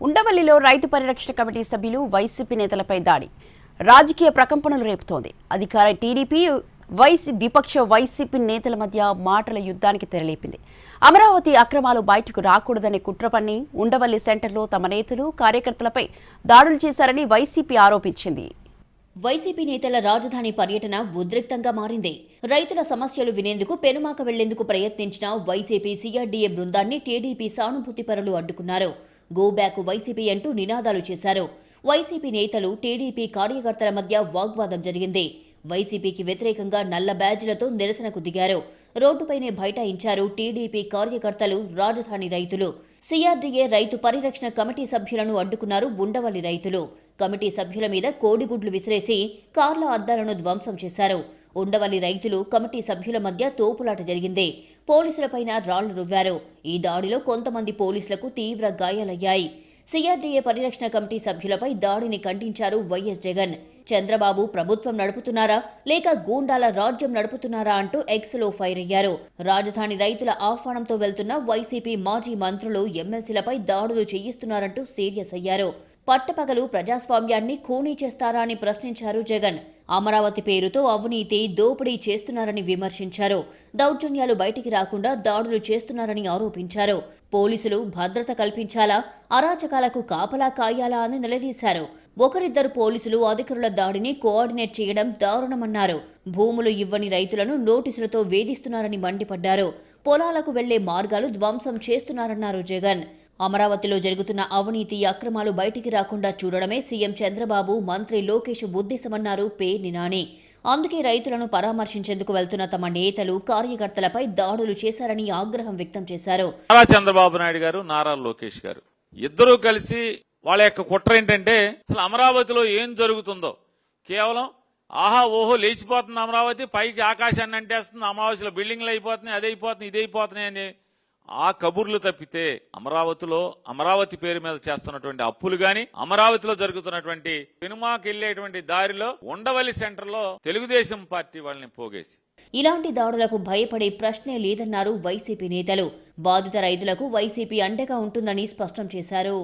ఉండవల్లిలో రైతు పరిరక్షణ కమిటీ సభ్యులు వైసీపీ నేతలపై దాడి రాజకీయ ప్రకంపనలు రేపుతోంది. అధికార టీడీపీ విపక్ష వైసీపీ నేతల మధ్య మాటల యుద్ధానికి తెరలేపింది. అమరావతి అక్రమాలు బయటకు రాకూడదనే కుట్ర పన్ని ఉండవల్లి సెంటర్లో తమ నేతలు కార్యకర్తలపై దాడులు చేశారని వైసీపీ ఆరోపించింది. వైసీపీ నేతల రాజధాని పర్యటన ఉద్రిక్తంగా మారింది. రైతుల సమస్యలు వినేందుకు పెనుమాక వెళ్లేందుకు ప్రయత్నించిన వైసీపీ సీఆర్డీఏ బృందాన్ని టీడీపీ సానుభూతిపరులు అడ్డుకున్నారు. గో బ్యాక్ వైసీపీ అంటూ నినాదాలు చేశారు. వైసీపీ నేతలు టీడీపీ కార్యకర్తల మధ్య వాగ్వాదం జరిగింది. వైసీపీకి వ్యతిరేకంగా నల్ల బ్యాడ్జీలతో నిరసనకు దిగారు. రోడ్డుపైనే బైఠాయించారు టీడీపీ కార్యకర్తలు, రాజధాని రైతులు. సీఆర్డీఏ రైతు పరిరక్షణ కమిటీ సభ్యులను అడ్డుకున్నారు ఉండవల్లి రైతులు. కమిటీ సభ్యుల మీద కోడిగుడ్లు విసిరేసి కార్ల అద్దాలను ధ్వంసం చేశారు. ఉండవల్లి రైతులు, కమిటీ సభ్యుల మధ్య తోపులాట జరిగింది. పోలీసులపైన రాళ్లు రువ్వారు. ఈ దాడిలో కొంతమంది పోలీసులకు తీవ్ర గాయాలయ్యాయి. సీఆర్డీఏ పరిరక్షణ కమిటీ సభ్యులపై దాడిని ఖండించారు వైఎస్ జగన్. చంద్రబాబు ప్రభుత్వం నడుపుతున్నారా లేక గూండాల రాజ్యం నడుపుతున్నారా అంటూ ఎక్స్లో ఫైర్ అయ్యారు. రాజధాని రైతుల ఆహ్వానంతో వెళ్తున్న వైసీపీ మాజీ మంత్రులు, ఎమ్మెల్సీలపై దాడులు చేయిస్తున్నారంటూ సీరియస్ అయ్యారు. పట్టపగలు ప్రజాస్వామ్యాన్ని ఖూనీ చేస్తారా అని ప్రశ్నించారు జగన్. అమరావతి పేరుతో అవినీతి, దోపిడీ చేస్తున్నారని విమర్శించారు. దౌర్జన్యాలు బయటికి రాకుండా దాడులు చేస్తున్నారని ఆరోపించారు. పోలీసులు భద్రత కల్పించాలా, అరాచకాలకు కాపలా కాయాలా అని నిలదీశారు. ఒకరిద్దరు పోలీసులు అధికారుల దాడిని కోఆర్డినేట్ చేయడం దారుణమన్నారు. భూములు ఇవ్వని రైతులను నోటీసులతో వేధిస్తున్నారని మండిపడ్డారు. పొలాలకు వెళ్లే మార్గాలు ధ్వంసం చేస్తున్నారన్నారు జగన్. అమరావతిలో జరుగుతున్న అవినీతి, అక్రమాలు బయటికి రాకుండా చూడడమే సీఎం చంద్రబాబు, మంత్రి లోకేష్ ఉద్దేశమన్నారు పేర్ని నాని. అందుకే రైతులను పరామర్శించేందుకు వెళ్తున్న తమ నేతలు, కార్యకర్తలపై దాడులు చేశారని ఆగ్రహం వ్యక్తం చేశారు. చంద్రబాబు నాయుడు గారు, నారా లోకేష్ గారు ఇద్దరూ కలిసి వాళ్ళ యొక్క కుట్ర ఏంటంటే, అసలు అమరావతిలో ఏం జరుగుతుందో కేవలం ఆహా ఓహో లేచిపోతుంది అమరావతి, పైకి ఆకాశాన్ని అంటేస్తుంది, అమరావతిలో బిల్డింగ్లు అయిపోతున్నాయి, అది అయిపోతున్నాయి, ఇది అయిపోతున్నాయి అని ఆ కబుర్లు తప్పితే అమరావతిలో అమరావతి పేరు మీద చేస్తున్నటువంటి అప్పులు గాని, అమరావతిలో జరుగుతున్నటువంటి సినిమాకి వెళ్లేటువంటి దారిలో ఉండవల్లి సెంటర్ లో తెలుగుదేశం పార్టీ వాళ్ళని పోగేసి ఇలాంటి దాడులకు భయపడే ప్రశ్నే లేదన్నారు వైసీపీ నేతలు. బాధిత రైతులకు వైసీపీ అండగా ఉంటుందని స్పష్టం చేశారు.